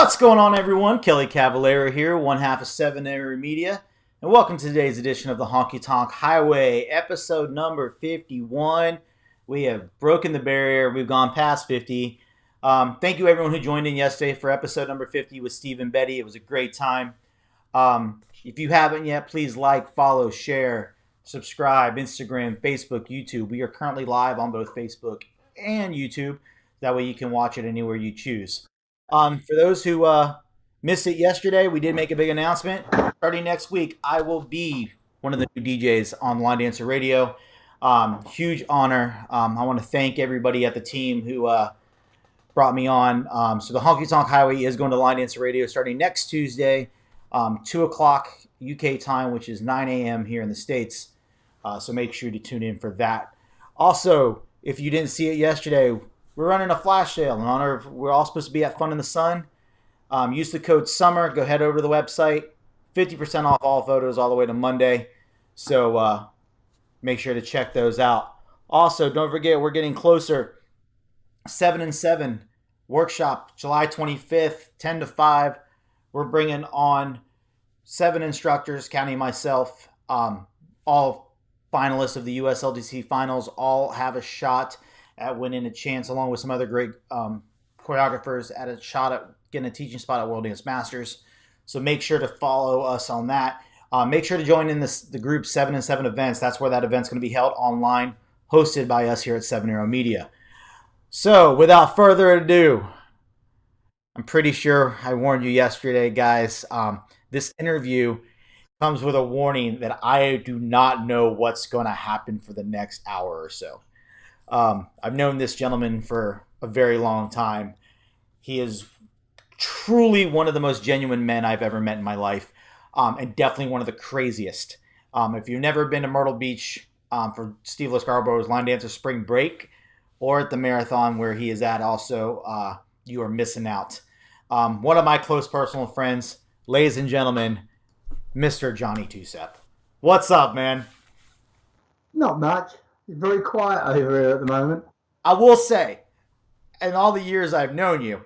What's going on, everyone? Kelly Cavallero here, one half of Seven Area Media, and welcome to today's edition of the Honky Tonk Highway, episode number 51. We have broken the barrier. We've gone past 50. Thank you, everyone who joined in yesterday for episode number 50 with Steve and Betty. It was a great time. If you haven't yet, please like, follow, share, subscribe, Instagram, Facebook, YouTube. We are currently live on both Facebook and YouTube. That way you can watch it anywhere you choose. For those who missed it yesterday, we did make a big announcement. Starting next week, I will be one of the new DJs on Line Dancer Radio. Huge honor. I want to thank everybody at the team who brought me on. So the Honky Tonk Highway is going to Line Dancer Radio starting next Tuesday, 2 o'clock UK time, which is 9 a.m. here in the States. So make sure to tune in for that. Also, if you didn't see it yesterday, we're running a flash sale in honor of, we're all supposed to be at Fun in the Sun. Use the code SUMMER. Go head over to the website. 50% off all photos all the way to Monday. So make sure to check those out. Also, don't forget, we're getting closer. 7 and 7 workshop, July 25th, 10 to 5. We're bringing on 7 instructors, counting myself. All finalists of the USLDC finals all have a shot at winning a chance, along with some other great choreographers, at a shot at getting a teaching spot at World Dance Masters. So make sure to follow us on that. Make sure to join in the group 7 and 7 events. That's where that event's going to be held online, hosted by us here at Seven Arrow Media. So without further ado, I'm pretty sure I warned you yesterday, guys. This interview comes with a warning that I do not know what's going to happen for the next hour or so. I've known this gentleman for a very long time. He is truly one of the most genuine men I've ever met in my life, and definitely one of the craziest. If you've never been to Myrtle Beach for Steve Lescarborough's Line Dancer Spring Break, or at the marathon where he is at also, you are missing out. One of my close personal friends, ladies and gentlemen, Mr. Johnny Tusep. What's up, man? Not much. It's very quiet over here at the moment. I will say, in all the years I've known you,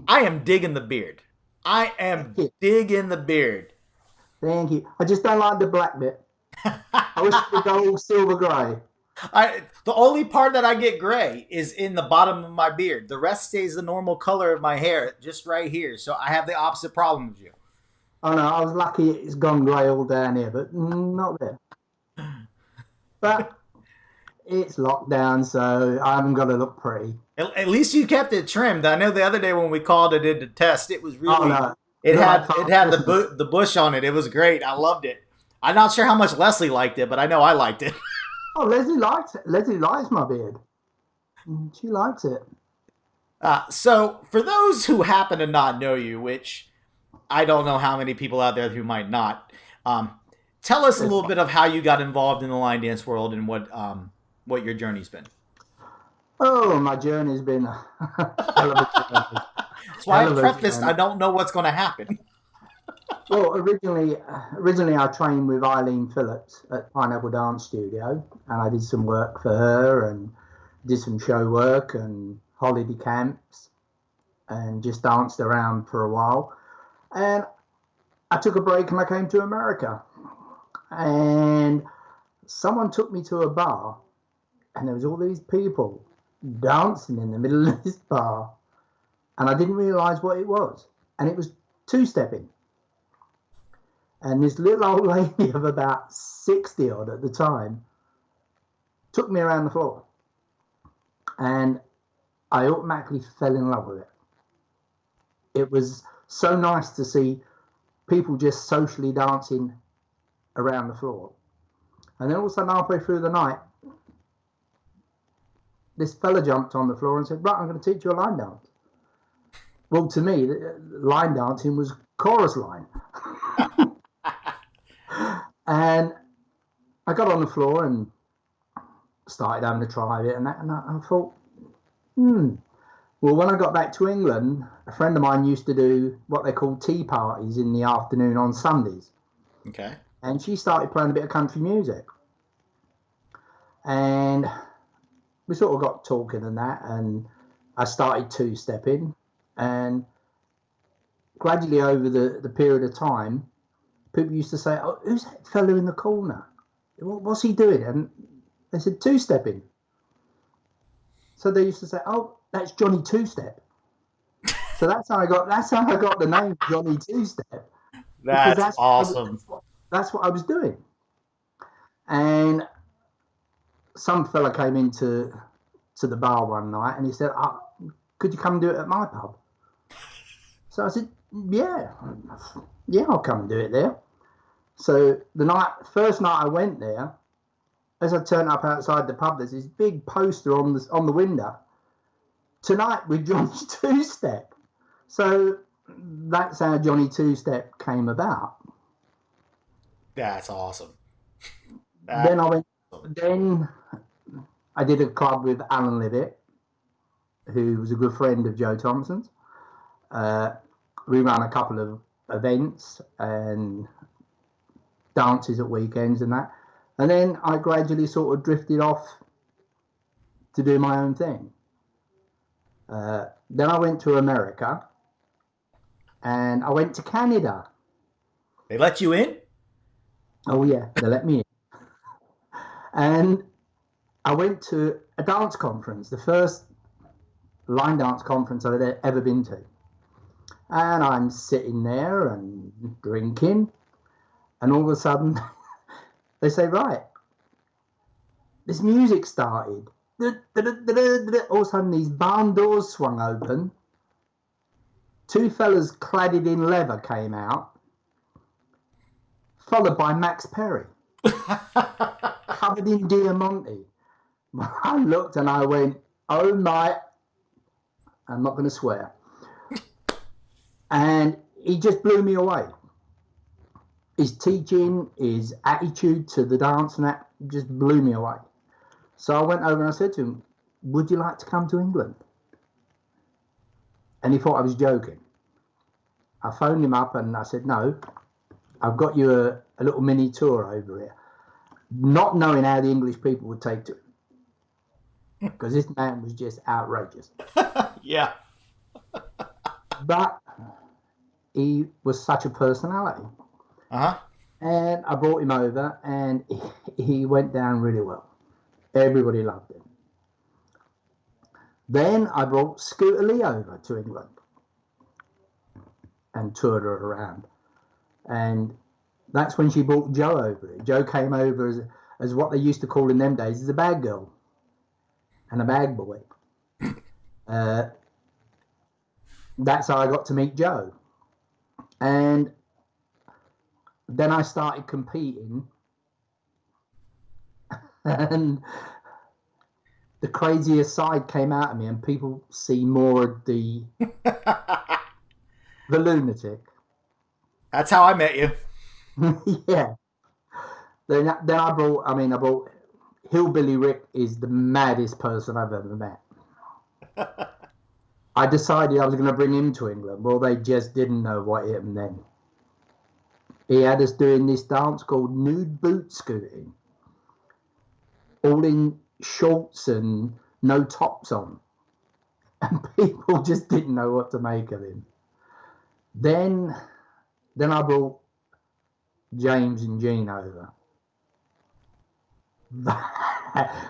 I am digging the beard. I am digging the beard. Thank you. I just don't like the black bit. I wish it would go all silver grey. The only part that I get gray is in the bottom of my beard. The rest stays the normal color of my hair, just right here. So I have the opposite problem as you. Oh no, I was lucky it's gone grey all down here, but not there. But it's lockdown, so I haven't got to look pretty. At least you kept it trimmed. I know the other day when we called it in the test, it was really. Oh, no. It had the bush on it. It was great. I loved it. I'm not sure how much Leslie liked it, but I know I liked it. Oh, Leslie likes it. Leslie likes my beard. She likes it. So for those who happen to not know you, which I don't know how many people out there who might not, tell us a little bit of how you got involved in the line dance world and what your journey's been. Oh, my journey's been a hell of a journey. That's why I prefaced, I don't know what's going to happen. Well, originally I trained with Eileen Phillips at Pineapple Dance Studio, and I did some work for her and did some show work and holiday camps and just danced around for a while. And I took a break and I came to America. And someone took me to a bar, and there was all these people dancing in the middle of this bar, and I didn't realize what it was. And it was two-stepping. And this little old lady of about 60 odd at the time took me around the floor, and I automatically fell in love with it. It was so nice to see people just socially dancing around the floor. And then all of a sudden, halfway through the night, this fella jumped on the floor and said, right, I'm going to teach you a line dance. Well, to me, line dancing was chorus line. And I got on the floor and started having to try it, and I thought, Well, when I got back to England, a friend of mine used to do what they call tea parties in the afternoon on Sundays. Okay. And she started playing a bit of country music. And we sort of got talking and that, and I started two-stepping, and gradually over the period of time, people used to say, "Oh, who's that fellow in the corner? What's he doing?" And they said, "Two stepping." So they used to say, "Oh, that's Johnny Two Step." So that's how I got the name Johnny Two Step, because That's awesome. that's what I was doing. And some fella came into the bar one night and he said, "Oh, could you come and do it at my pub?" So I said, "Yeah, yeah, I'll come and do it there." So first night I went there, as I turned up outside the pub, there's this big poster on the window: "Tonight with Johnny Two Step." So that's how Johnny Two Step came about. That's awesome. That's Then I went. awesome. Then I did a club with Alan Levitt, who was a good friend of Joe Thompson's. Uh, we ran a couple of events and dances at weekends and that. And then I gradually sort of drifted off to do my own thing. Then I went to America and I went to Canada. They let you in? Oh, yeah, they let me in. And I went to a dance conference, the first line dance conference I'd ever been to. And I'm sitting there and drinking. And all of a sudden, they say, "Right, this music started." All of a sudden, these barn doors swung open. Two fellas cladded in leather came out, followed by Max Perry, covered in Diamante. I looked and I went, "Oh my," I'm not going to swear. And he just blew me away. His teaching, his attitude to the dance and that just blew me away. So I went over and I said to him, "Would you like to come to England?" And he thought I was joking. I phoned him up and I said, "No, I've got you a little mini tour over here." Not knowing how the English people would take to it, because this man was just outrageous. Yeah. But he was such a personality. Uh huh. And I brought him over and he went down really well. Everybody loved him. Then I brought Scooter Lee over to England and toured her around. And that's when she brought Joe over. Joe came over as what they used to call in them days as a bag girl and a bag boy. Uh, that's how I got to meet Joe. And then I started competing, and the craziest side came out of me, and people see more of the lunatic. That's how I met you. Yeah. Then I brought Hillbilly Rick is the maddest person I've ever met. I decided I was going to bring him to England. Well, they just didn't know what hit them then. He had us doing this dance called nude boot scooting, all in shorts and no tops on. And people just didn't know what to make of him. Then I brought James and Jean over.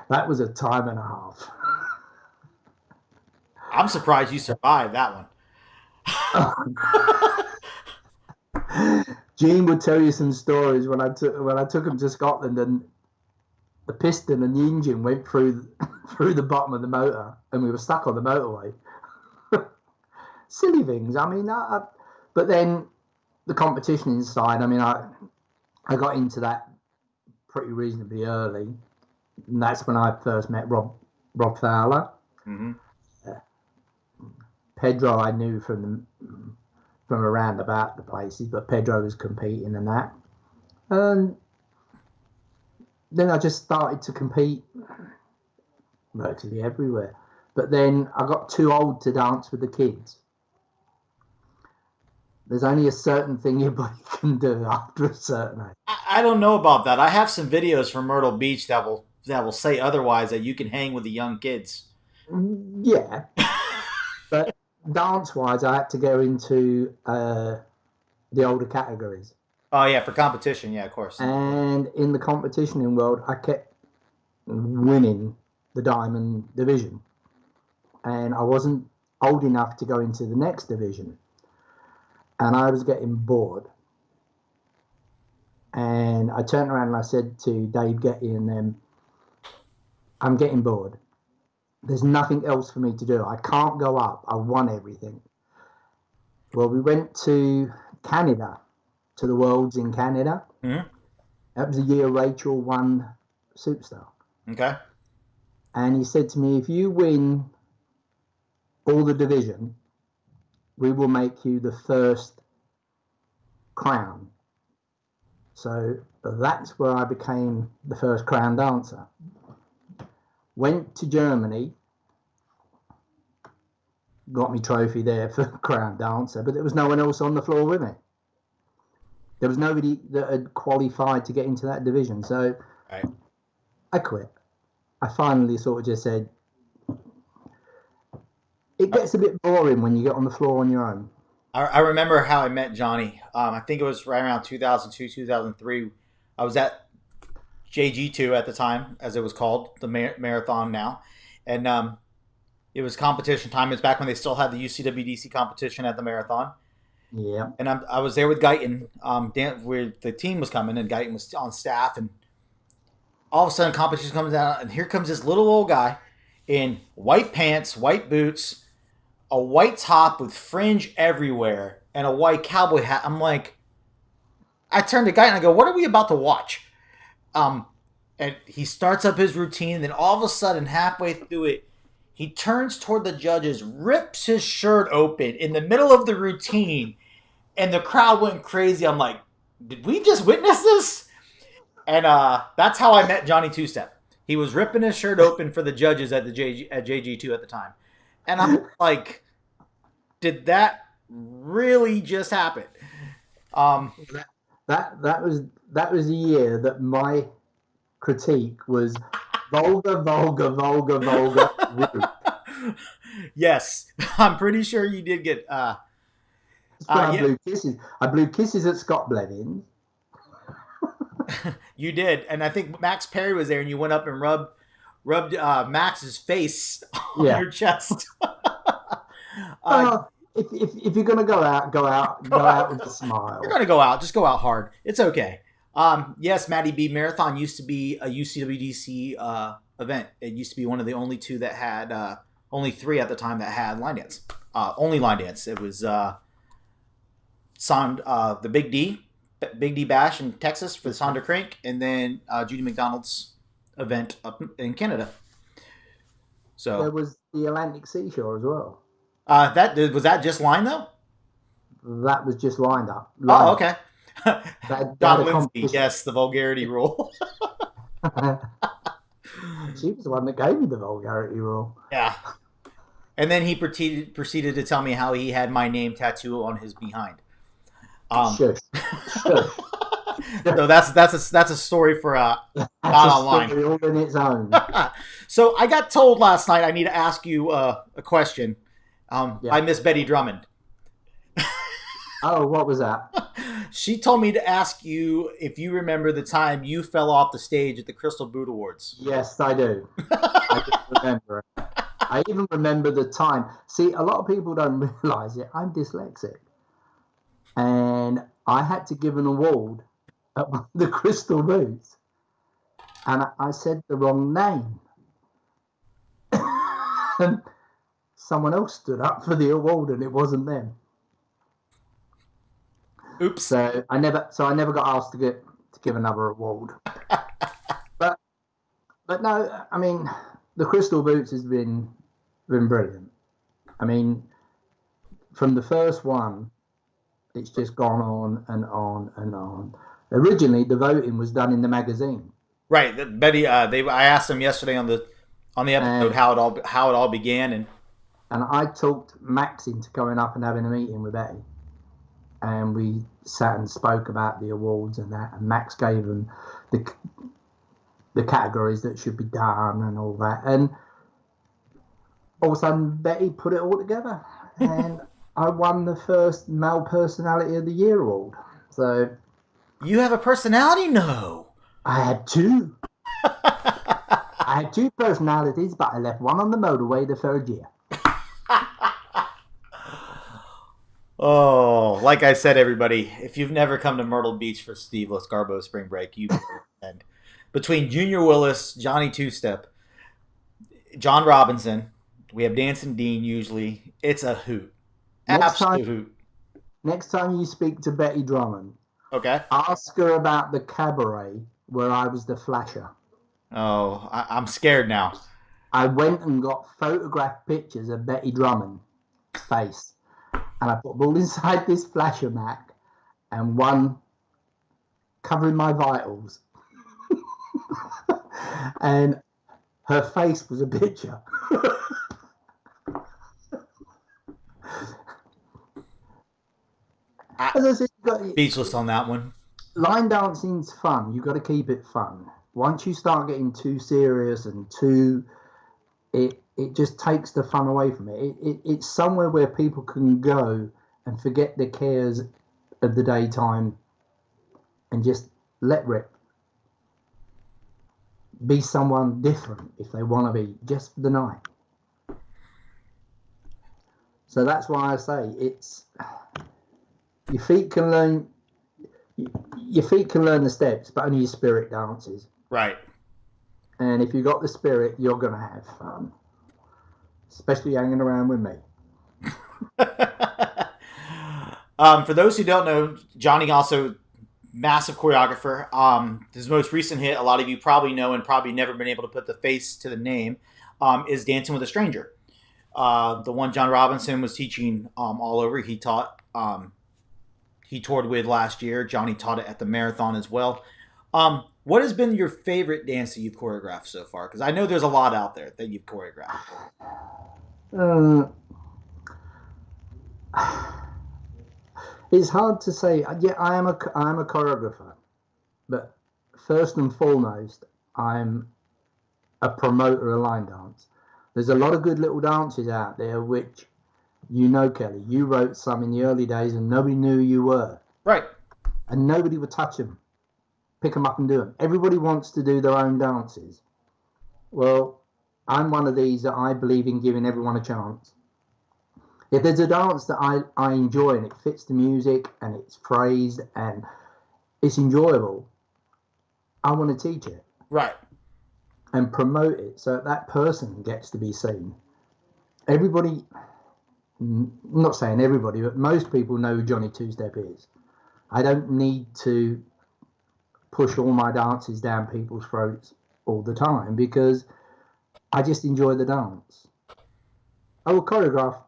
That was a time and a half. I'm surprised you survived that one. Jean would tell you some stories when I took him to Scotland, and the piston and the engine went through through the bottom of the motor, and we were stuck on the motorway. Silly things. I mean, but then the competition inside. I mean, I got into that pretty reasonably early, and that's when I first met Rob Fowler. Mm-hmm. Pedro I knew from around about the places, but Pedro was competing and that. And then I just started to compete virtually everywhere. But then I got too old to dance with the kids. There's only a certain thing your body can do after a certain age. I don't know about that. I have some videos from Myrtle Beach that will say otherwise, that you can hang with the young kids. Yeah, but dance-wise, I had to go into the older categories. Oh yeah, for competition, yeah, of course. And in the competitioning world, I kept winning the diamond division. And I wasn't old enough to go into the next division. And I was getting bored. And I turned around and I said to Dave Getty and them, I'm getting bored. There's nothing else for me to do. I can't go up. I won everything. Well, we went to Canada, to the Worlds in Canada. Mm-hmm. That was the year Rachel won Superstar. Okay. And he said to me, if you win all the division, we will make you the first crown. So that's where I became the first crown dancer. Went to Germany, got me trophy there for crown dancer, but there was no one else on the floor with me. There was nobody that had qualified to get into that division. So right. I quit. I finally sort of just said, it gets a bit boring when you get on the floor on your own. I remember how I met Johnny. I think it was right around 2002, 2003. I was at JG2 at the time, as it was called, the marathon now. And it was competition time. It's back when they still had the UCWDC competition at the marathon. Yeah. And I was there with Guyton, where the team was coming, and Guyton was on staff. And all of a sudden, competition comes out, and here comes this little old guy in white pants, white boots, a white top with fringe everywhere, and a white cowboy hat. I'm like, I turned to Guyton and I go, what are we about to watch? And he starts up his routine, and then all of a sudden, halfway through it, he turns toward the judges, rips his shirt open in the middle of the routine, and the crowd went crazy. I'm like, did we just witness this? And that's how I met Johnny Two Step. He was ripping his shirt open for the judges at JG2 at the time, and I'm like, did that really just happen? That was the year that my critique was vulgar, vulgar, vulgar, vulgar. Yes, I'm pretty sure you did get. I blew kisses. I blew kisses at Scott Blevins. You did, and I think Max Perry was there, and you went up and rubbed Max's face on your chest. If you're gonna go out with a smile. You're gonna go out. Just go out hard. It's okay. Yes, Matty B. Marathon used to be a UCWDC event. It used to be one of the only two that had only three at the time that had line dance. Only line dance. It was the Big D Bash in Texas for the Sonder Crank, and then Judy McDonald's event up in Canada. So there was the Atlantic Seashore as well. Was that just line though? That was just lined up. Oh, okay. Don Lindsay, yes, the vulgarity rule. She was the one that gave me the vulgarity rule. Yeah. And then he proceeded to tell me how he had my name tattooed on his behind. Shush. So that's a story for not online. Story all in its own. So I got told last night I need to ask you a question by Miss Betty Drummond. Oh, what was that? She told me to ask you if you remember the time you fell off the stage at the Crystal Boot Awards. Yes, I do. I do remember it. I even remember the time. See, a lot of people don't realise it. I'm dyslexic. And I had to give an award at the Crystal Boots. And I said the wrong name. And someone else stood up for the award and it wasn't them. Oops. So I never got asked to give another award. But no, I mean, the Crystal Boots has been brilliant. I mean, from the first one, it's just gone on and on and on. Originally, the voting was done in the magazine. Right, Betty. I asked them yesterday on the episode how it all began, and I talked Max into going up and having a meeting with Betty, and we sat and spoke about the awards and that. And Max gave them the categories that should be done and all that. And all of a sudden, Betty put it all together. and I won the first Male Personality of the Year award. So You have a personality? No. I had two. I had two personalities, but I left one on the motorway the third year. Oh, like I said, everybody, if you've never come to Myrtle Beach for Steve Lescarbo spring break, you and between Junior Willis, Johnny Two Step, John Robinson, we have Dancing Dean usually. It's a hoot. Next time, Absolute hoot. next time you speak to Betty Drummond, Okay. ask her about the cabaret where I was the flasher. Oh, I'm scared now. I went and got photographed pictures of Betty Drummond's face, and I put them all inside this flasher Mac, and one covering my vitals, and her face was a picture. As I said, Speechless on that one. line dancing's fun. You've got to keep it fun. Once you start getting too serious and too, it just takes the fun away from it. It's somewhere where people can go and forget the cares of the daytime and just let rip. Be someone different if they want to be, just for the night. So that's why I say it's your feet can learn the steps, but only your spirit dances. Right. And if you got the spirit, you're gonna have fun, especially hanging around with me. For those who don't know, Johnny also massive choreographer. His most recent hit, a lot of you probably know and probably never been able to put the face to the name, is Dancing with a Stranger. The one John Robinson was teaching all over. He toured with last year. Johnny taught it at the marathon as well. What has been your favorite dance that you've choreographed so far? Because I know there's a lot out there that you've choreographed. Uh, it's hard to say. Yeah, I am a choreographer, but first and foremost, I'm a promoter of line dance. There's a lot of good little dances out there, which Kelly, you wrote some in the early days, and nobody knew who you were, Right. and nobody would touch them, pick them up and do them. Everybody wants to do their own dances. Well, I'm one of these that I believe in giving everyone a chance. If there's a dance that I enjoy and it fits the music and it's phrased and it's enjoyable, I want to teach it. Right. And promote it so that person gets to be seen. Everybody, I'm not saying everybody, but most people know who Johnny Two Step is. I don't need to push all my dances down people's throats all the time because I just enjoy the dance. I will choreograph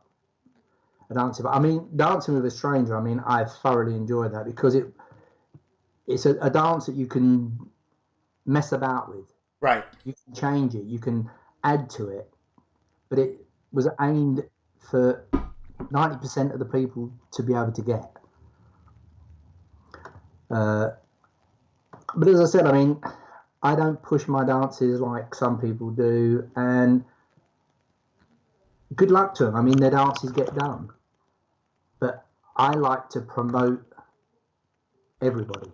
a dance, but I mean, Dancing with a Stranger, I mean, I thoroughly enjoyed that because it's a dance that you can mess about with. Right. You can change it, you can add to it, but it was aimed for 90% of the people to be able to get. But as I said, I mean, I don't push my dances like some people do, and good luck to them. I mean, their dances get done, but I like to promote everybody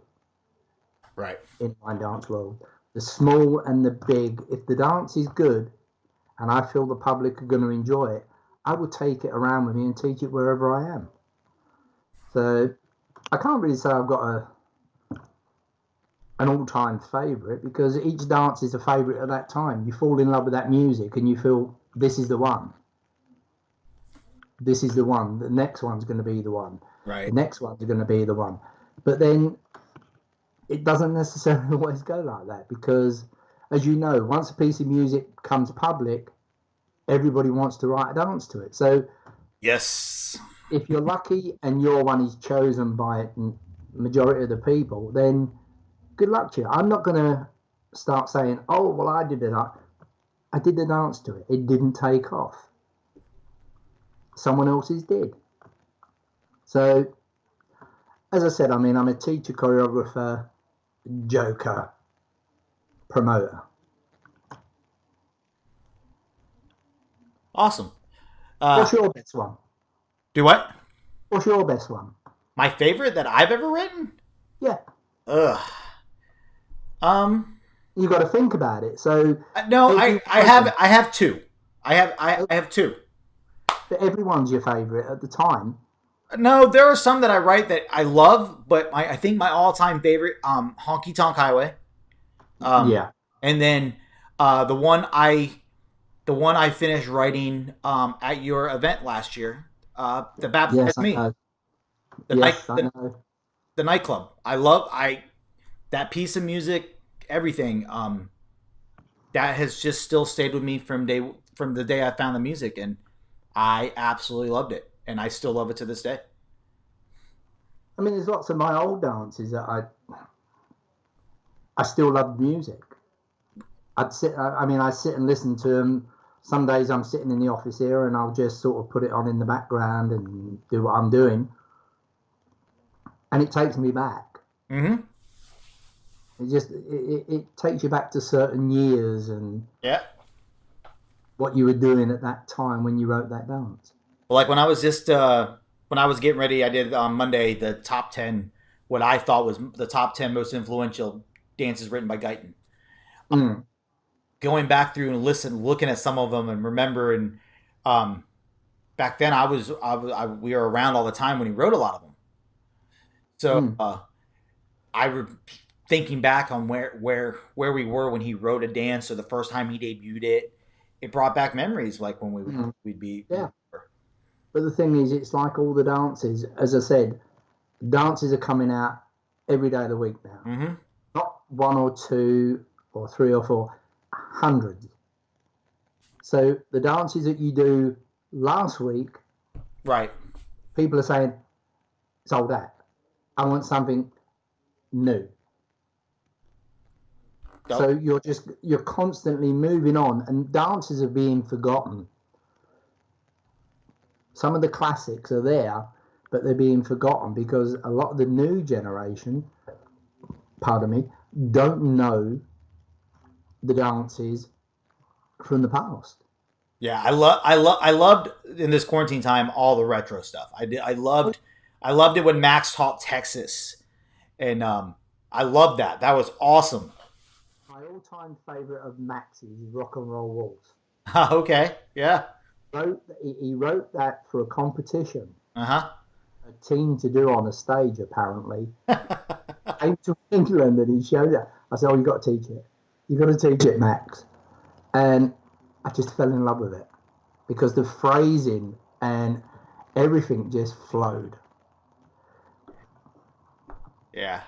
Right. in my dance world, the small and the big. If the dance is good, and I feel the public are going to enjoy it, I will take it around with me and teach it wherever I am. So I can't really say I've got an all-time favourite because each dance is a favourite at that time. You fall in love with that music and you feel this is the one. This is the one. The next one's going to be the one. Right. The next one's going to be the one. But then it doesn't necessarily always go like that because, as you know, once a piece of music comes public, everybody wants to write a dance to it. So yes, if you're lucky and your one is chosen by majority of the people, then good luck to you. I'm not going to start saying, oh, well, I did it. I did the dance to it. It didn't take off. Someone else's did. So, as I said, I mean, I'm a teacher, choreographer, joker, promoter. Awesome. What's your best one? Do what? What's your best one? My favorite that I've ever written? Yeah, Ugh. Um. you got to think about it. So No, I I have everyone, I have two. I have two. everyone's your favorite at the time. No, there are some that I write that I love, but I think my all time favorite, Honky Tonk Highway. Um, Yeah, and then uh, the one I the one I finished writing at your event last year, the Baptize yes, I Me, know. the night Yes, I know. the nightclub. I love I that piece of music, everything. That has just still stayed with me from the day I found the music, and I absolutely loved it, and I still love it to this day. I mean, there's lots of my old dances that I still love music. I sit and listen to them. Some days I'm sitting in the office here and I'll just sort of put it on in the background and do what I'm doing, and it takes me back. Mm-hmm. It takes you back to certain years and Yeah. what you were doing at that time when you wrote that dance. Well, like when I was getting ready, I did on Monday the top 10, what I thought was the top 10 most influential dances written by Guyton. Mm, Going back through and looking at some of them and remembering, um, back then we were around all the time when he wrote a lot of them. So mm, I re- thinking back on where we were when he wrote a dance or the first time he debuted it, it brought back memories like when mm. we'd be. Yeah, but the thing is, it's like all the dances. As I said, dances are coming out every day of the week now. Mm-hmm. Not one or two or three or four, hundreds. So the dances that you do last week, Right. people are saying it's old hat. I want something new. So Yep. you're constantly moving on, and dances are being forgotten. Some of the classics are there, but they're being forgotten because a lot of the new generation, pardon me, don't know the dances from the past. Yeah, I loved in this quarantine time all the retro stuff. I loved it when Max taught Texas, and I loved that. That was awesome. My all-time favorite of Max's is Rock and Roll Waltz. Okay, yeah, He wrote that for a competition, uh a team to do on a stage apparently. huh. Came to England and he showed it. I said, "Oh, you got to teach it. You got to teach it, Max." And I just fell in love with it because the phrasing and everything just flowed. Yeah.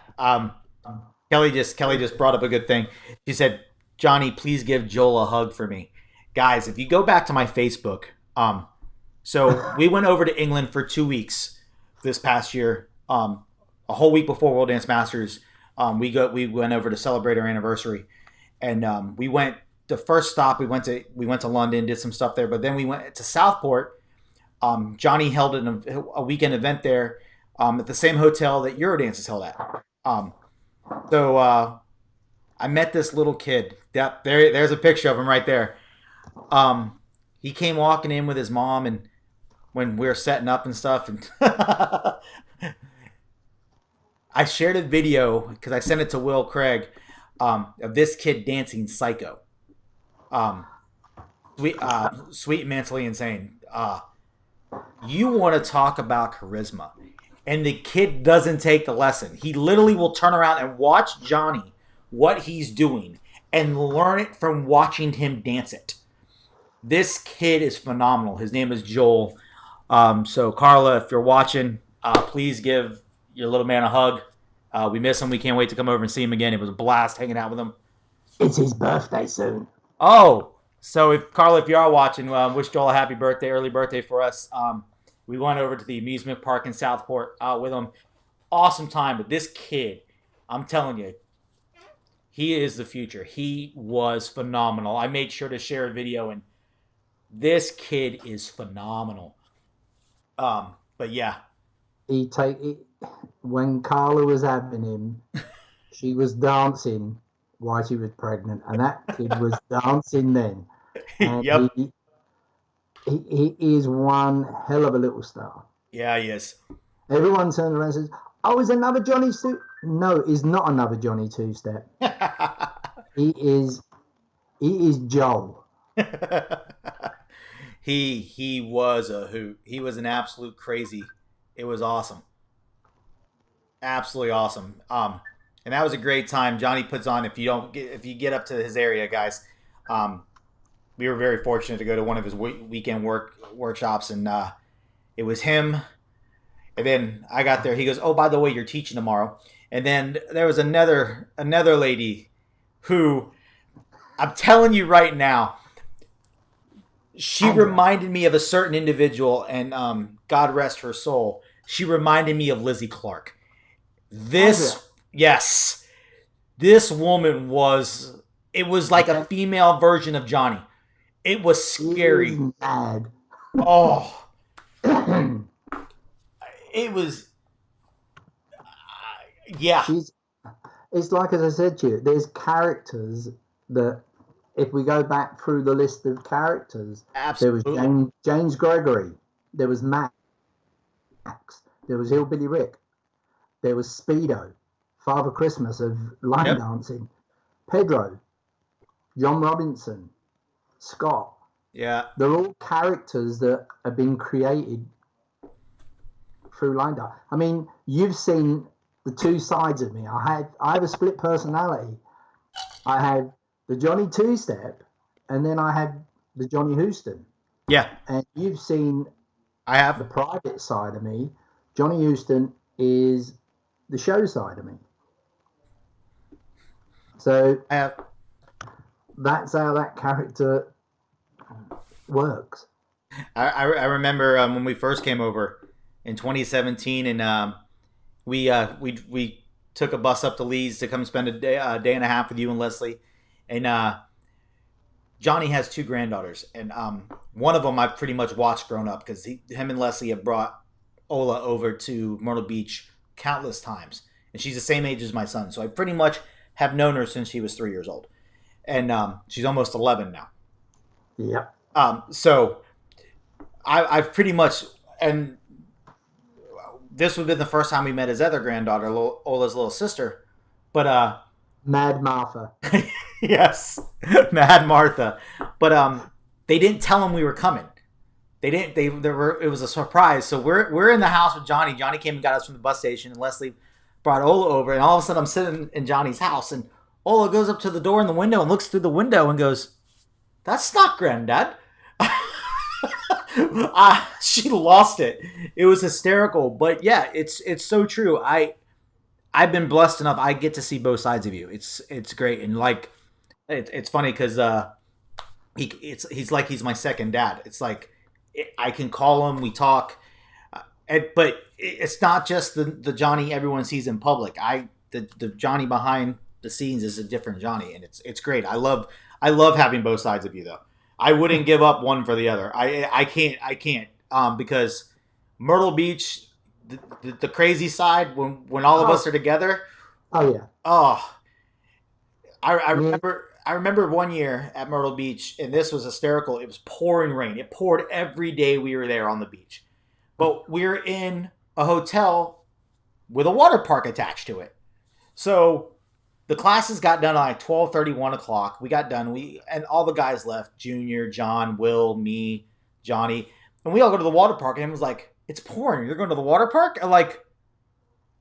Kelly just brought up a good thing. She said, "Johnny, please give Joel a hug for me." Guys, if you go back to my Facebook, so we went over to England for 2 weeks this past year. A whole week before World Dance Masters, we went over to celebrate our anniversary, and we went. The first stop we went to London, did some stuff there, but then we went to Southport. Johnny held a weekend event there, at the same hotel that Eurodance is held at. Um, so I met this little kid. Yep, there's a picture of him right there. Um, he came walking in with his mom, and when we were setting up and stuff, and I shared a video because I sent it to Will Craig, of this kid dancing Psycho. Um, sweet, mentally insane. You want to talk about charisma, and the kid doesn't take the lesson. He literally will turn around and watch Johnny what he's doing and learn it from watching him dance it. This kid is phenomenal. His name is Joel. So Carla, if you're watching, please give your little man a hug. We miss him. We can't wait to come over and see him again. It was a blast hanging out with him. It's his birthday soon. Oh, so if Carla, if you are watching, wish Joel a happy birthday, early birthday for us. We went over to the amusement park in Southport with him. Awesome time, but this kid, I'm telling you, he is the future. He was phenomenal. I made sure to share a video, and this kid is phenomenal. But yeah, He take it when Carla was having him. She was dancing while she was pregnant, and that kid was dancing then. And yep. he is one hell of a little star. Yeah, he is. Everyone turns around and says, "Oh, is another Johnny Two?" No, he's not another Johnny Two Step. He is he is Joel. He was a hoot. He was an absolute crazy. It was awesome. Absolutely awesome. And that was a great time. Johnny puts on. If you get up to his area, guys, um, we were very fortunate to go to one of his weekend workshops, and it was him. And then I got there. He goes, "Oh, by the way, you're teaching tomorrow." And then there was another lady who, I'm telling you right now, she Andrea. reminded me of a certain individual, and God rest her soul. She reminded me of Lizzie Clark. Andrea. Yes, this woman was. It was like a Okay. female version of Johnny. It was He is scary. mad. Oh, it was. Yeah, She's it's like as I said to you, there's characters that if we go back through the list of characters, there was absolutely. James Gregory, there was Max, there was Hillbilly Rick, there was Speedo, Father Christmas of line Yep. dancing, Pedro, John Robinson, Scott. Yeah. They're all characters that have been created through line dance. I mean, you've seen the two sides of me. I have a split personality. I have the Johnny Two Step, and then I have the Johnny Houston. Yeah. And you've seen I have. the private side of me. Johnny Houston is the show side of me. So I have. that's how that character works. I remember when we first came over in 2017, and we took a bus up to Leeds to come spend a day and a half with you and Leslie, and Johnny has two granddaughters, and one of them I've pretty much watched grown up because him and Leslie have brought Ola over to Myrtle Beach countless times, and she's the same age as my son, so I pretty much have known her since she was 3 years old, and she's almost 11 now. Yep. So I've pretty much, and this would have been the first time we met his other granddaughter, Ola's little sister, but Mad Martha. yes, Mad Martha. But they didn't tell him we were coming. They didn't. They were. It was a surprise. So we're in the house with Johnny. Johnny came and got us from the bus station, and Leslie brought Ola over. And all of a sudden, I'm sitting in Johnny's house, and Ola goes up to the door in the window and looks through the window and goes, "That's not Granddad." She lost it. It was hysterical. But yeah, it's so true. I've been blessed enough. I get to see both sides of you. It's great, and like it's funny because he's like he's my second dad. It's like I can call him, we talk, but it's not just the Johnny everyone sees in public. The Johnny behind the scenes is a different Johnny, and it's great. I love having both sides of you though. I wouldn't give up one for the other. I can't because Myrtle Beach, the crazy side when all of Oh, us are together. oh yeah. Oh, I Me, remember one year at Myrtle Beach, and this was hysterical. It was pouring rain. It poured every day we were there on the beach, but we are in a hotel with a water park attached to it. So the classes got done at like 12:30, 1 o'clock. We got done. And all the guys left: Junior, John, Will, me, Johnny, and we all go to the water park. And it was like, "It's pouring. You're going to the water park?" I'm like,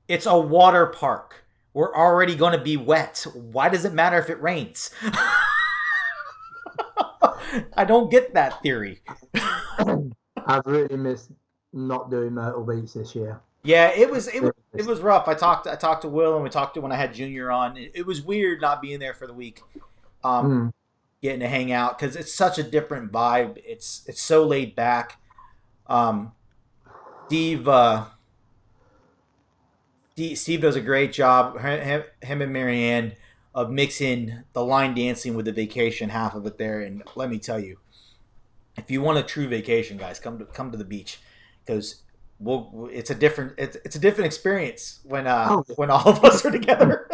it's a water park. We're already going to be wet. Why does it matter if it rains? I don't get that theory. I've really missed not doing Myrtle Beach this year. Yeah, it was it was Really it missed was rough. I talked to Will, and we talked to when I had Junior on. It was weird not being there for the week, it. um, getting to hang out because it's such a different vibe. It's so laid back. Um, Steve Steve does a great job. Him and Marianne of mixing the line dancing with the vacation half of it there. And let me tell you, if you want a true vacation, guys, come to the beach because it's a different experience Oh, when all of us are together.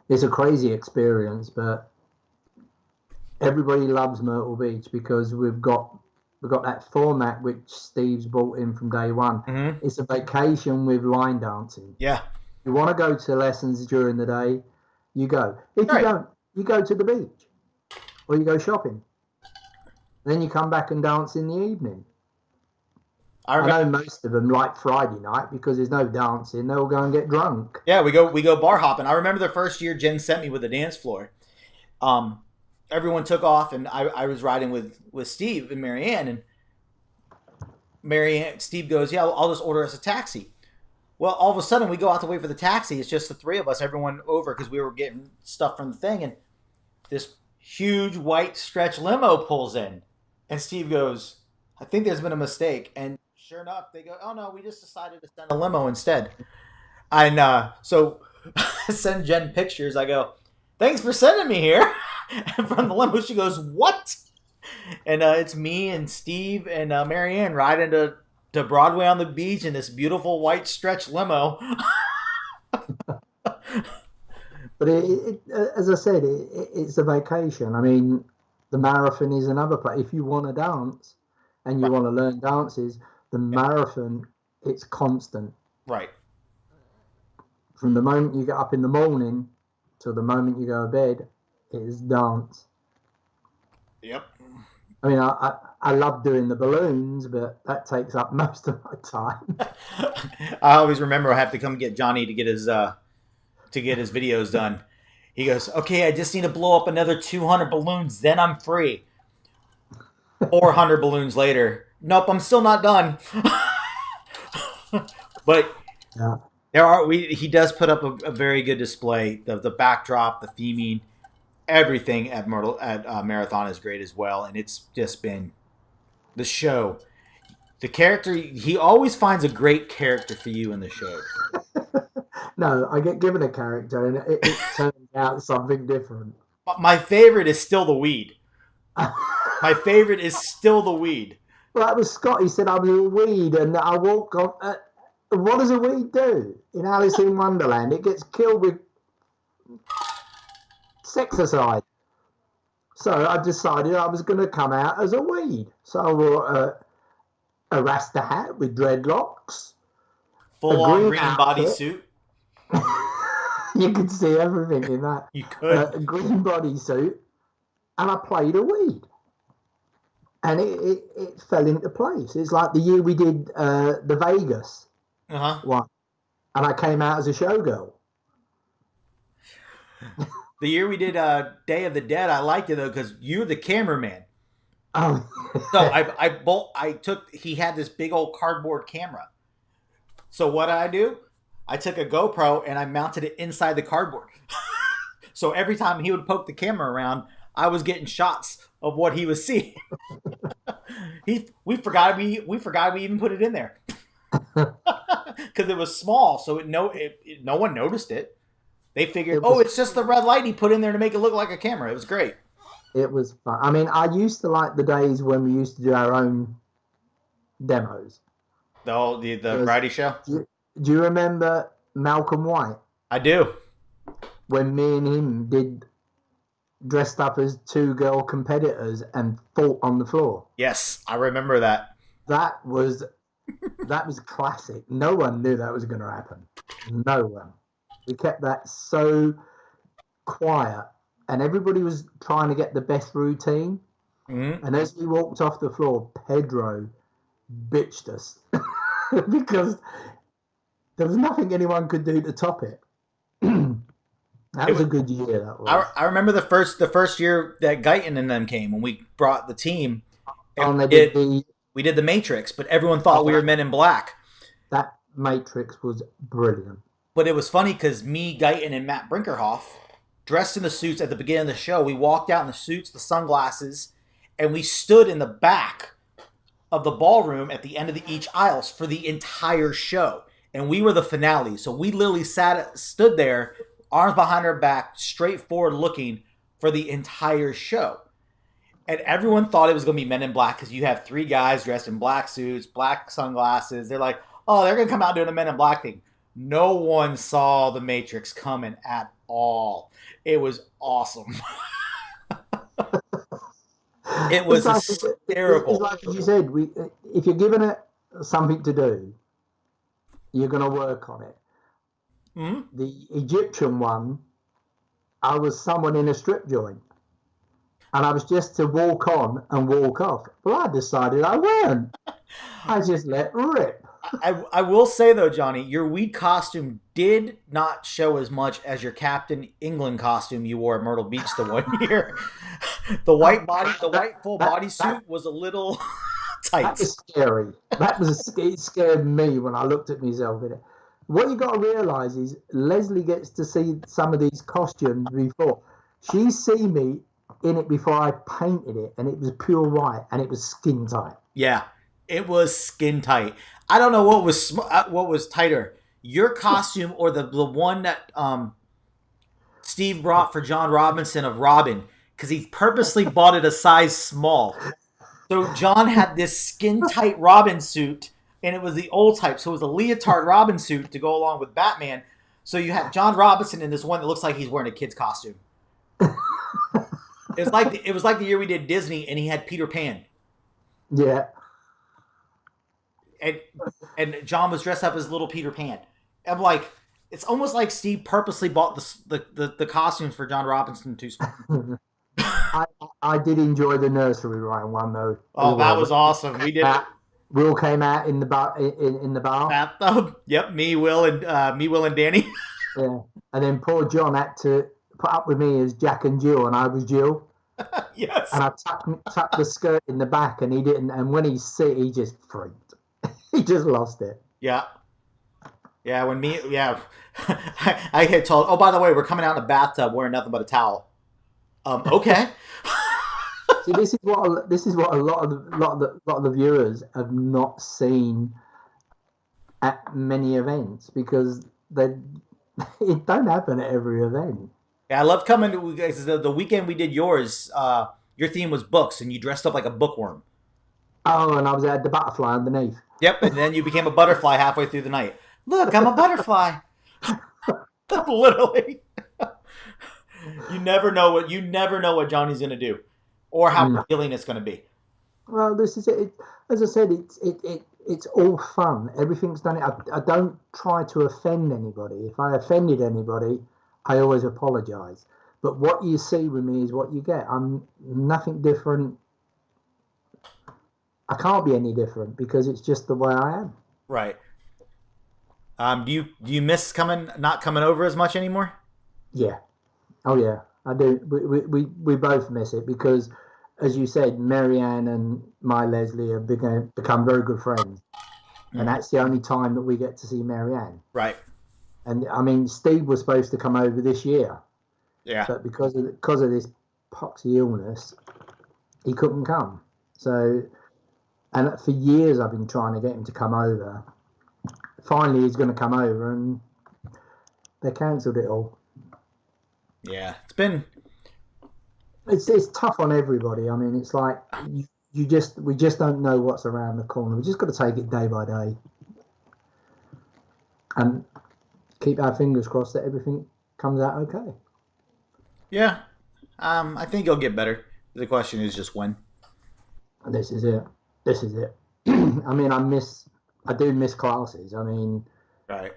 it's a crazy experience, but everybody loves Myrtle Beach because we've got we've got that format which Steve's brought in from day one. Mm-hmm. It's a vacation with line dancing. Yeah. You want to go to lessons during the day, you go. If All you right. don't, you go to the beach or you go shopping. Then you come back and dance in the evening. I know most of them like Friday night because there's no dancing. They'll go and get drunk. Yeah, we go bar hopping. I remember the first year Jen sent me with a dance floor. Um, Everyone took off, and I was riding with Steve and Marianne, and Steve goes, "Yeah, I'll just order us a taxi." Well, all of a sudden we go out to wait for the taxi. It's just the three of us, everyone over because we were getting stuff from the thing, and this huge white stretch limo pulls in, and Steve goes, "I think there's been a mistake." And sure enough, they go, "Oh no, we just decided to send a limo instead." And so I send Jen pictures. I go, "Thanks for sending me here." And from the limo, she goes, "What?" And it's me and Steve and Marianne riding to Broadway on the beach in this beautiful white stretch limo. But as I said, it's a vacation. I mean, the marathon is another place. If you want to dance and you Right. want to learn dances, the marathon, it's constant. Right. From the moment you get up in the morning till the moment you go to bed, it is dance. Yep. I mean, I love doing the balloons, but that takes up most of my time. I always remember I have to come get Johnny to get his videos done. He goes, "Okay, I just need to blow up another 200 balloons, then I'm free." 400 balloons later, nope, I'm still not done. But Yeah. he does put up a very good display. The backdrop, the theming, everything at Marathon is great as well, and it's just been the show. The character, he always finds a great character for you in the show. No, I get given a character and it turns out something different. But my favorite is still the weed. My favorite is still the weed. Well, that was Scott. He said I was a weed, and I walk on. What does a weed do in Alice in Wonderland? It gets killed with sexicide. So I decided I was going to come out as a weed. So I wore a Rasta hat with dreadlocks, a Full on green green outfit. bodysuit. You could see everything in that. You could. A green bodysuit, and I played a weed. And it fell into place. It's like the year we did the Vegas Uh-huh. one, and I came out as a showgirl. The year we did Day of the Dead, I liked it though because you're the cameraman. Oh, So I took he had this big old cardboard camera. So what did I do? I took a GoPro and I mounted it inside the cardboard. So every time he would poke the camera around, I was getting shots of what he was seeing. We forgot we even put it in there because it was small, so no one noticed it. They figured, it oh, was it's just the red light he put in there to make it look like a camera. It was great. it was fun. I mean, I used to like the days when we used to do our own demos. The variety show. Do you remember Malcolm White I do. when me and him did dressed up as two girl competitors and fought on the floor? Yes, I remember that. That was classic. No one knew that was going to happen. No one. We kept that so quiet, and everybody was trying to get the best routine. Mm-hmm. And as we walked off the floor, Pedro bitched us because there was nothing anyone could do to top it. That was a good year. That was. I remember the first year that Guyton and them came when we brought the team. And We did the Matrix, but everyone thought we were Men in Black. That Matrix was brilliant. But it was funny because me, Guyton, and Matt Brinkerhoff, dressed in the suits at the beginning of the show, we walked out in the suits, the sunglasses, and we stood in the back of the ballroom at the end of each aisles for the entire show. And we were the finale. So we literally stood there, arms behind our back, straight forward looking for the entire show. And everyone thought it was going to be Men in Black because you have three guys dressed in black suits, black sunglasses. They're like, oh, they're going to come out doing a Men in Black thing. No one saw the Matrix coming at all. It was awesome. It It's was like it's hysterical. like you said. If you're given it something to do, you're going to work on it. Hmm. The Egyptian one, I was someone in a strip joint, and I was just to walk on and walk off. But I decided I weren't. I just let rip. I will say though, Johnny, your weed costume did not show as much as your Captain England costume you wore at Myrtle Beach the one year. The white full That that bodysuit was a little tight. that was scary. It scared me when I looked at myself in it. What you got to realise is Leslie gets to see some of these costumes before. She's seen me in it before I painted it, and it was pure white, and it was skin tight. Yeah, it was skin tight. I don't know what was tighter, your costume or the one that Steve brought for John Robinson of Robin, because he purposely bought it a size small. So John had this skin tight Robin suit, and it was the old type. So it was a leotard Robin suit to go along with Batman. So you have John Robinson in this one that looks like he's wearing a kid's costume. It was like the year we did Disney, and he had Peter Pan, Yeah, and John was dressed up as little Peter Pan. I'm like, it's almost like Steve purposely bought the costumes for John Robinson too small. I I did enjoy the nursery rhyme one though as Oh, that well. was awesome. We did it. We all came out in the bar in the bar. Bathtub. Yep, me, Will, and Danny. Yeah, and then poor John had to put up with me as Jack and Jill, and I was Jill. Yes. And I tucked the skirt in the back, and he didn't. And when he just freaked. He just lost it. Yeah. Yeah. I had told. Oh, by the way, we're coming out in a bathtub wearing nothing but a towel. Okay. See, this is what a lot of the viewers have not seen at many events because they it don't happen at every event. Yeah, I love coming to the weekend we did yours. Your theme was books, and you dressed up like a bookworm. Oh, and I was at the butterfly underneath. Yep, and then you became a butterfly halfway through the night. Look, I'm a butterfly. Literally. You never know what Johnny's gonna do, or how Mm. revealing it's gonna be. Well, this is it. As I said, it's all fun. Everything's done. I don't try to offend anybody. If I offended anybody, I always apologise. But what you see with me is what you get. I'm nothing different. I can't be any different because it's just the way I am. Right. Do you miss not coming over as much anymore? Yeah. Oh yeah. I do. We both miss it because, as you said, Marianne and my Leslie have become very good friends, and Mm. that's the only time that we get to see Marianne. Right. And I mean, Steve was supposed to come over this year, Yeah. but because of this poxy illness, he couldn't come. So, and for years I've been trying to get him to come over. Finally, he's going to come over, and they cancelled it all. Yeah. It's tough on everybody. I mean, it's like we just don't know what's around the corner. We just got to take it day by day, and keep our fingers crossed that everything comes out okay. Yeah. I think it'll get better. The question is just when. And this is it. This is it. I mean, I do miss classes. I mean, Right.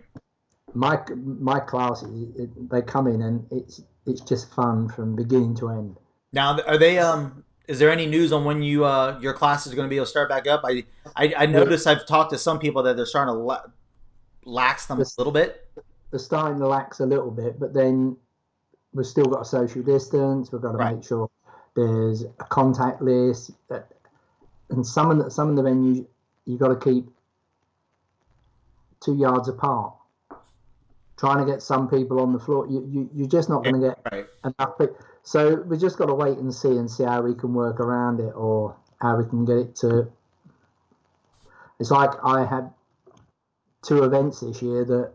my classes, they come in and it's just fun from beginning to end. Now, are they? Is there any news on when your classes are going to be able to start back up? I We're, noticed I've talked to some people that they're starting to lax them a they're, little bit. they're starting to lax a little bit, but then we've still got a social distance. We've got to Right. make sure there's a contact list, and some of the venues you've got to keep 2 yards apart. Trying to get some people on the floor, you're just not Yeah. going to get Right. enough people. So we just got to wait and see how we can work around it or how we can get it to. It's like I had 2 events this year that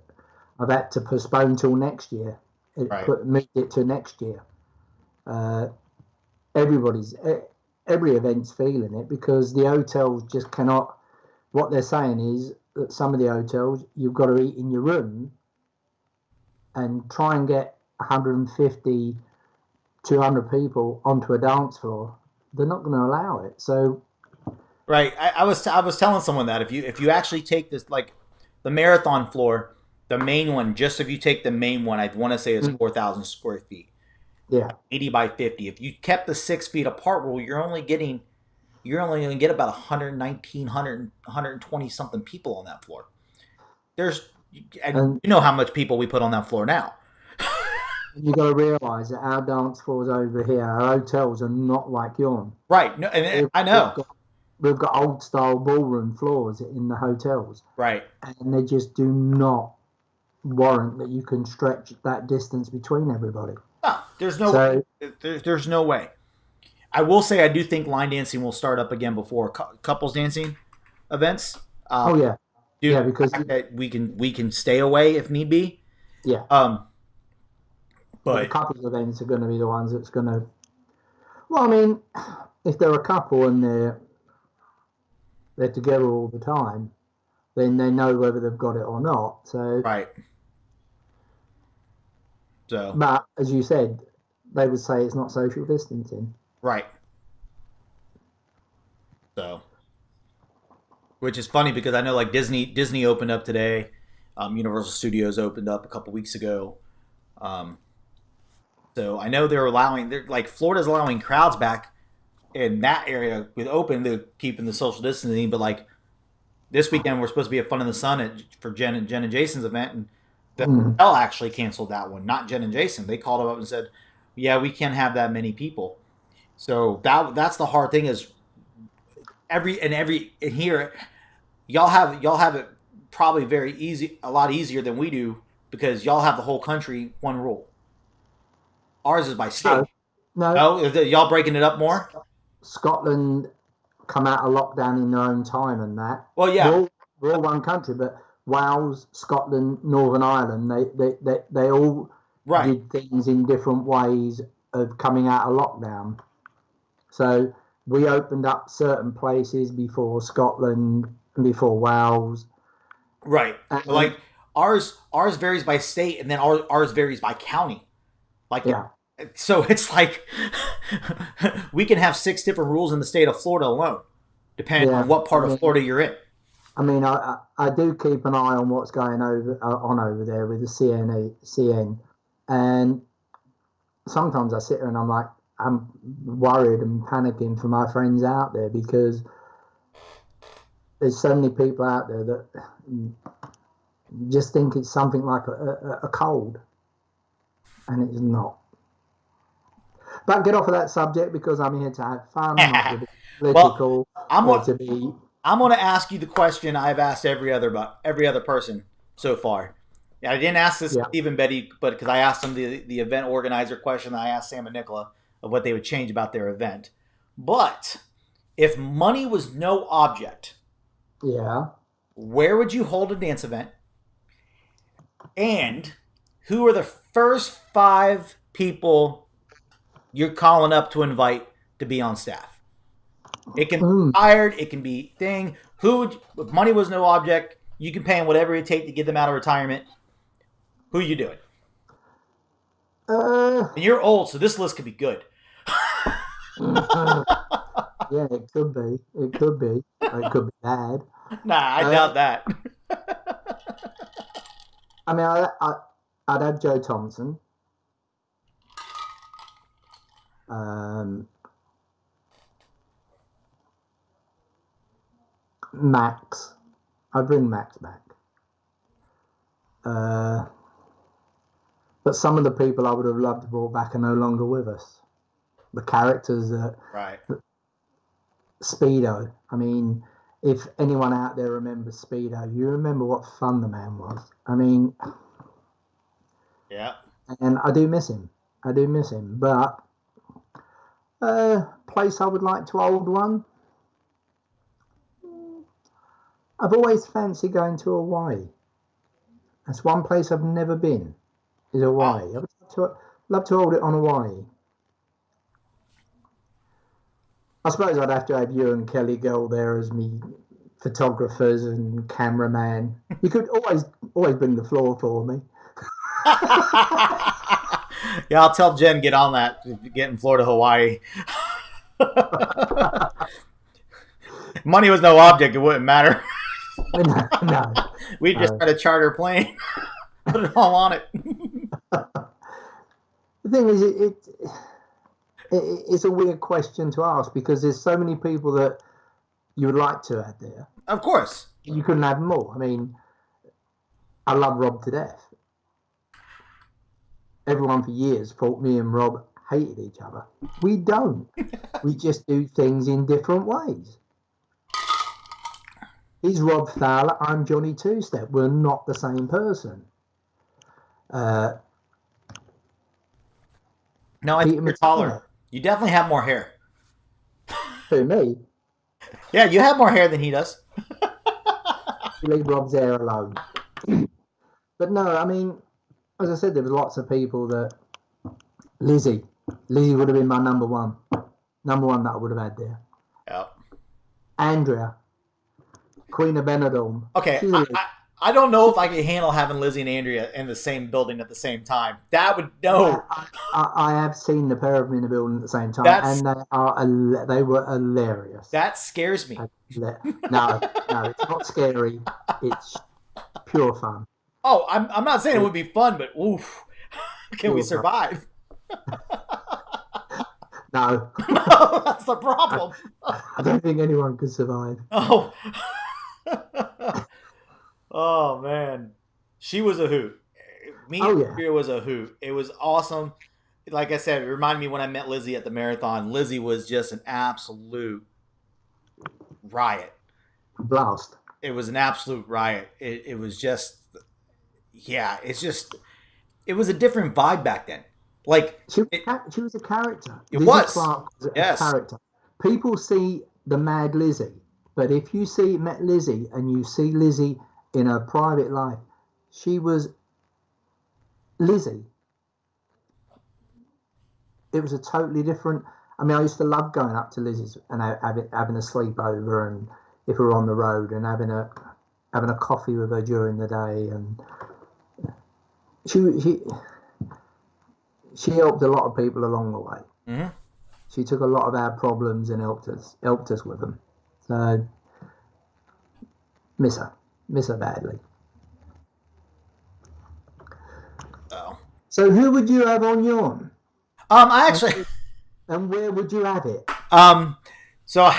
I've had to postpone till next year. Right. Moved it to next year. Uh, everybody's every event's feeling it because the hotels just cannot. What they're saying is that some of the hotels you've got to eat in your room and try and get 150, 200 people onto a dance floor. they're not going to allow it. So Right. I was telling someone that if you actually take this, like the marathon floor, the main one, just if you take the main one, I want to say is mm, 4,000 square feet, yeah, 80 by 50. If you kept the 6 feet apart rule, you're only going to get about 119, 120 something people on that floor. There's and and you know how much people we put on that floor now. you got to realise that our dance floors over here, our hotels are not like yours. Right. No, and We've, I we've know. got we've got old style ballroom floors in the hotels, Right. and they just do not warrant that you can stretch that distance between everybody. No, there's no So, way. There's no way. I will say I do think line dancing will start up again before couples dancing events. oh yeah, Due to yeah, the because fact that we can stay away if need be. yeah, Um, but the but couples events are going to be the ones that's going to. Well, I mean, if they're a couple and they're together all the time, then they know whether they've got it or not. So, right. So but as you said, they would say it's not social distancing. right. So which is funny because I know like Disney opened up today. Universal Studios opened up a couple weeks ago. Um, so I know they're like Florida's allowing crowds back in that area with open. They're keeping the social distancing, but like this weekend we're supposed to be at Fun in the Sun for Jen and Jason's event, and the Mm. hotel actually canceled that one. Not Jen and Jason. They called them up and said, "Yeah, we can't have that many people." So that's the hard thing is every and here y'all have it probably very easy, a lot easier than we do because y'all have the whole country one rule. Ours is by No, state. no, No, is y'all breaking it up more? Scotland come out of lockdown in their own time and that. Well, We're yeah, all, we're all one country, but Wales, Scotland, Northern Ireland, they all right. did things in different ways of coming out of lockdown. So we opened up certain places before Scotland and before Wales. Right. And Like ours varies by state, and then ours varies by county. Like yeah, so, it's like we can have six different rules in the state of Florida alone, depending yeah. on what I part of mean, Florida you're in. I do keep an eye on what's going on over there with the CN, and sometimes I sit there and I'm like, I'm worried and panicking for my friends out there because there's so many people out there that just think it's something like a cold, and it's not. But get off of that subject because I'm here to have fun, not to be Well, political I'm or what to be. I'm going to ask you the question I've asked every other person so far. I didn't ask this to Yeah, Stephen Betty, but because I asked them the event organizer question, I asked Sam and Nicola of what they would change about their event. But if money was no object, yeah. where would you hold a dance event? And who are the first five people you're calling up to invite to be on staff? It can be Mm. hired, it can be thing. If money was no object, you can pay them whatever it take to get them out of retirement. Who you doing? Uh, And you're old, so this list could be good. yeah, it could be. It could be. It could be bad. Nah, I Uh, doubt that. I mean, I'd have Joe Thompson, um, Max. I'd bring Max back. Uh, but some of the people I would have loved to brought back are no longer with us. The characters that Right. Speedo. I mean, if anyone out there remembers Speedo, you remember what fun the man was. I mean, Yeah. and I do miss him. I do miss him. But place I would like to hold one. I've always fancied going to Hawaii. That's one place I've never been. Is Wow. Hawaii. I would love to hold it on Hawaii. I suppose I'd have to have you and Kelly go there as me photographers and cameraman. You could always bring the floor for me. Yeah, I'll tell Jen get on that. Get in Florida, Hawaii. Money was no object; it wouldn't matter. No, We'd just no. try to charter a plane, put it all on it. The thing is, it's a weird question to ask because there's so many people that you would like to have there. Of course. You couldn't have more. I mean, I love Rob to death. Everyone for years thought me and Rob hated each other. We don't. We just do things in different ways. He's Rob Fowler. I'm Johnny Two Step. We're not the same person. No, I think Peter you're Mattino. taller. You definitely have more hair. Who, me? Yeah, you have more hair than he does. Leave Rob's hair alone. But no, I mean, as I said, there was lots of people that Lizzie would have been my number one that I would have had there. Yep. Andrea, Queen of Benidorm. Okay, She's a I don't know if I can handle having Lizzie and Andrea in the same building at the same time. That would no. I have seen the pair of them in the building at the same time, That's- and they were hilarious. That scares me. No, it's not scary. It's pure fun. Oh, I'm not saying it would be fun, but oof, can we Pure fun. survive? No, No, that's the problem. I don't think anyone could survive. Oh. Oh man, she was a hoot. Me and Andrea was a hoot. It was awesome. Like I said, it reminded me when I met Lizzie at the marathon. Lizzie was just an absolute riot. Blast. It was an absolute riot. It was just, yeah. It was a different vibe back then. Like she was a character. It Lizzie was. Clark was Yes. a character. People see the Mad Lizzie, but if you met Lizzie and you see Lizzie in her private life, she was Lizzie. It was a totally different. I mean, I used to love going up to Lizzie's and having a sleepover, and if we were on the road, and having a coffee with her during the day, and she helped a lot of people along the way. Mm-hmm. She took a lot of our problems and helped us with them. So miss her badly. Oh. So who would you have on your? I actually. And where would you have it? So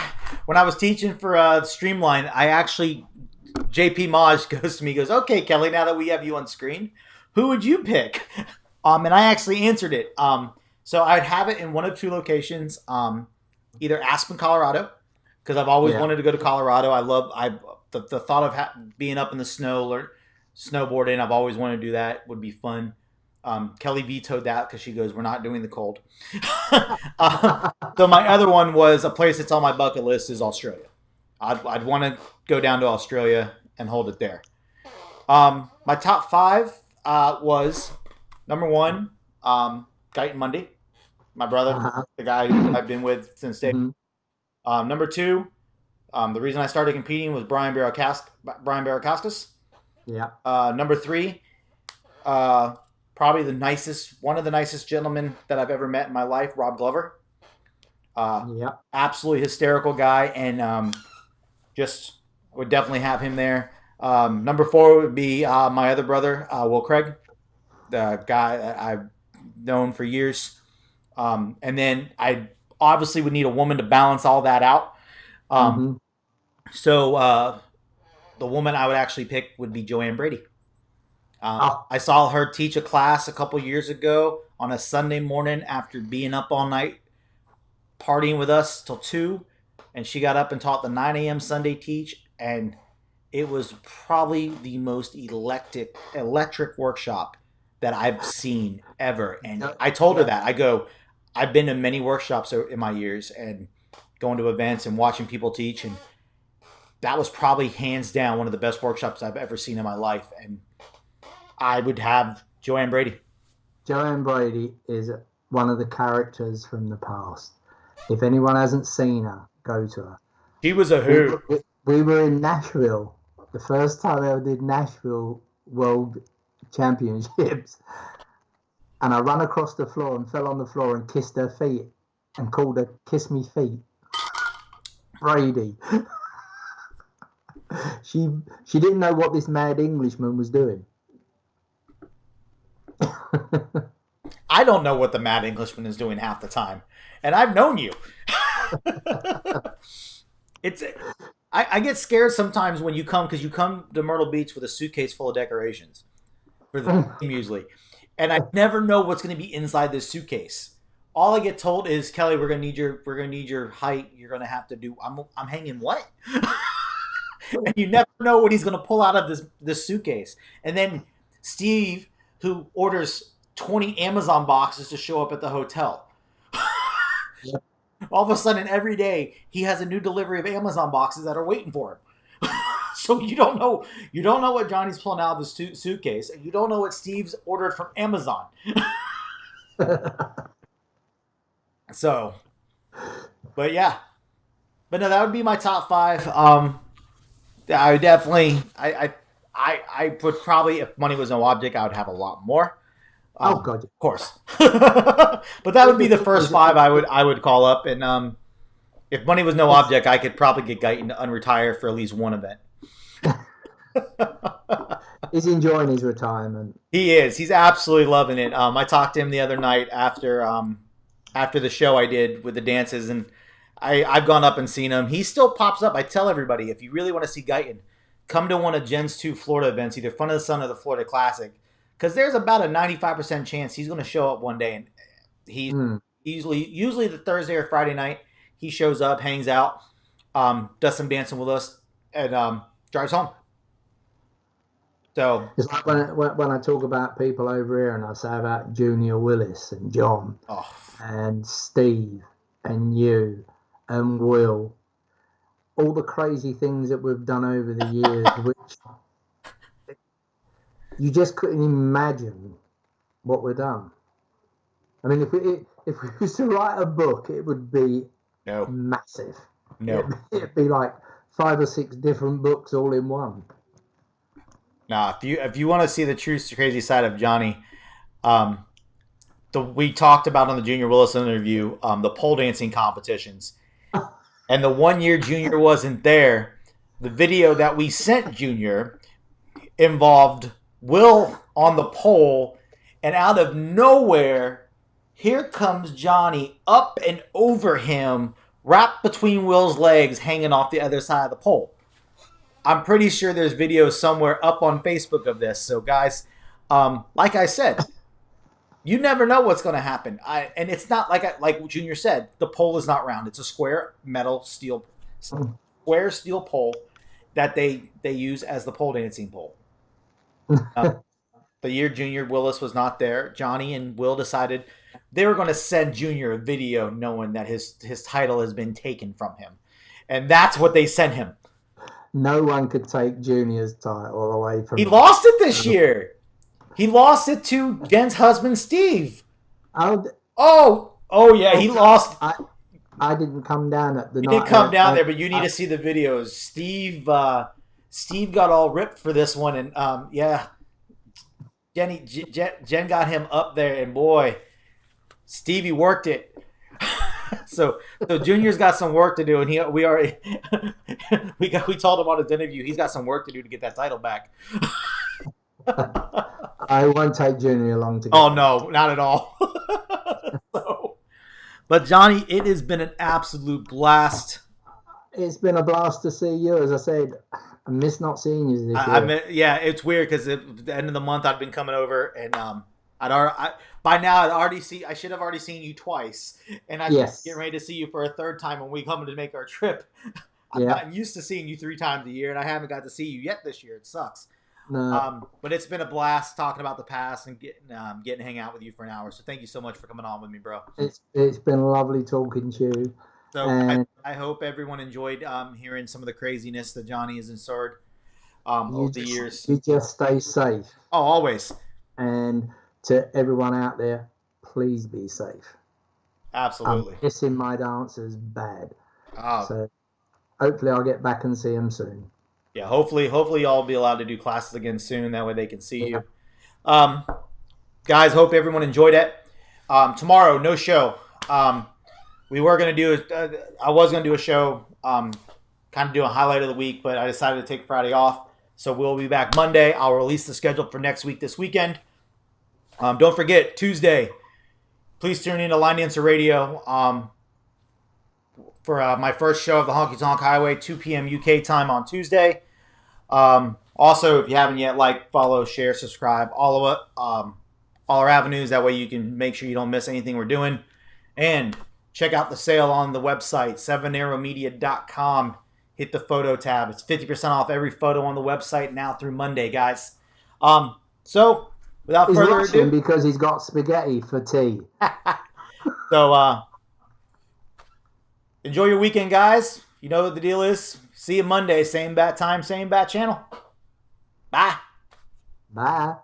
when I was teaching for Streamline, JP Maj goes to me, goes, "Okay, Kelly, now that we have you on screen, who would you pick?" And I actually answered it. So I'd have it in one of two locations, either Aspen, Colorado, because I've always wanted to go to Colorado. The thought of being up in the snow or snowboarding. I've always wanted to do that. Would be fun. Kelly vetoed that because she goes, "We're not doing the cold." So my other one was a place that's on my bucket list is Australia. I'd want to go down to Australia and hold it there. My top five was number one, Guyton Mundy, my brother, the guy who I've been with since day. Mm-hmm. Number two, the reason I started competing was Brian Barakauskas. Yeah. Number three, probably one of the nicest gentlemen that I've ever met in my life, Rob Glover. Absolutely hysterical guy, and just would definitely have him there. Number four would be my other brother, Will Craig, the guy that I've known for years. And then I obviously would need a woman to balance all that out. So the woman I would actually pick would be Joanne Brady. I saw her teach a class a couple years ago on a Sunday morning after being up all night partying with us till 2, and she got up and taught the 9 a.m. Sunday teach, and it was probably the most electric workshop that I've seen ever. And I told her that. I go, I've been to many workshops in my years and going to events and watching people teach, and that was probably hands down one of the best workshops I've ever seen in my life. And I would have Joanne Brady. Joanne Brady is one of the characters from the past. If anyone hasn't seen her, go to her. She was a hoot. We were in Nashville, the first time I ever did Nashville World Championships, and I ran across the floor and fell on the floor and kissed her feet and called her Kiss Me Feet. Brady. She didn't know what this mad Englishman was doing. I don't know what the mad Englishman is doing half the time, and I've known you. It's I get scared sometimes when you come, because you come to Myrtle Beach with a suitcase full of decorations for the team usually, and I never know what's going to be inside this suitcase. All I get told is, Kelly, we're gonna need your height. You're gonna have to do. I'm hanging what? And you never know what he's gonna pull out of this suitcase. And then Steve, who orders 20 Amazon boxes to show up at the hotel. Yep. All of a sudden, every day he has a new delivery of Amazon boxes that are waiting for him. So you don't know what Johnny's pulling out of his suitcase, and you don't know what Steve's ordered from Amazon. So, but yeah, but no, that would be my top 5. I would definitely, I would probably, if money was no object, I would have a lot more. Oh God, of course. But that would be the first 5 I would call up, and if money was no object, I could probably get Guyton to unretire for at least one event. He's enjoying his retirement. He is. He's absolutely loving it. I talked to him the other night after the show I did with the dances, and I've gone up and seen him. He still pops up. I tell everybody, if you really want to see Guyton, come to one of Jen's 2 Florida events, either Front of the Sun or the Florida Classic, because there's about a 95% chance he's going to show up one day. And he's usually the Thursday or Friday night, he shows up, hangs out, does some dancing with us, and drives home. So it's like when I talk about people over here, and I say about Junior Willis and John and Steve and you and Will, all the crazy things that we've done over the years, which you just couldn't imagine what we've done. I mean, if we was to write a book, it would be massive. No, it'd be like 5 or 6 different books all in one. Nah, if you want to see the true crazy side of Johnny, we talked about on the Junior Willis interview the pole dancing competitions, and the one year Junior wasn't there, the video that we sent Junior involved Will on the pole, and out of nowhere, here comes Johnny up and over him, wrapped between Will's legs, hanging off the other side of the pole. I'm pretty sure there's videos somewhere up on Facebook of this. So, guys, like I said, you never know what's going to happen. And it's not like Junior said, the pole is not round. It's a square steel pole that they use as the pole dancing pole. The year Junior Willis was not there, Johnny and Will decided they were going to send Junior a video knowing that his title has been taken from him. And that's what they sent him. No one could take Junior's title away from him. He lost it this year. He lost it to Jen's husband, Steve. Oh, yeah, he lost. I didn't come down at the night. You didn't come down there, but you need to see the videos. Steve got all ripped for this one, and yeah, Jen got him up there, and boy, Stevie worked it. So Junior's got some work to do, and we told him on his interview he's got some work to do to get that title back. I won't take Junior along to. Oh no, not at all. But Johnny, it has been an absolute blast. It's been a blast to see you. As I said, I miss not seeing you this year. Yeah, it's weird because at the end of the month I've been coming over, and by now I should have already seen you twice, and I'm getting ready to see you for a third time when we come to make our trip. I've gotten used to seeing you 3 times a year, and I haven't got to see you yet this year. It sucks. No. But it's been a blast talking about the past and getting to hang out with you for an hour. So thank you so much for coming on with me, bro. It's been lovely talking to you. So I hope everyone enjoyed hearing some of the craziness that Johnny has endured over the years. You just stay safe. Oh, always. And to everyone out there, please be safe. Absolutely. I'm missing my dancers bad. Oh. So hopefully I'll get back and see them soon. Yeah, hopefully y'all will be allowed to do classes again soon. That way they can see you. Guys, hope everyone enjoyed it. Tomorrow, no show. we were going to do I was going to do a show, kind of do a highlight of the week, but I decided to take Friday off. So we'll be back Monday. I'll release the schedule for next week this weekend. Don't forget, Tuesday, please tune in to Line Dancer Radio for my first show of the Honky Tonk Highway, 2 p.m. UK time on Tuesday. Also, if you haven't yet, like, follow, share, subscribe, all of it, all our avenues. That way you can make sure you don't miss anything we're doing. And check out the sale on the website, 7arrowmedia.com. Hit the photo tab. It's 50% off every photo on the website now through Monday, guys. So, without further ado, because he's got spaghetti for tea. So, enjoy your weekend, guys. You know what the deal is. See you Monday, same bat time, same bat channel. Bye. Bye.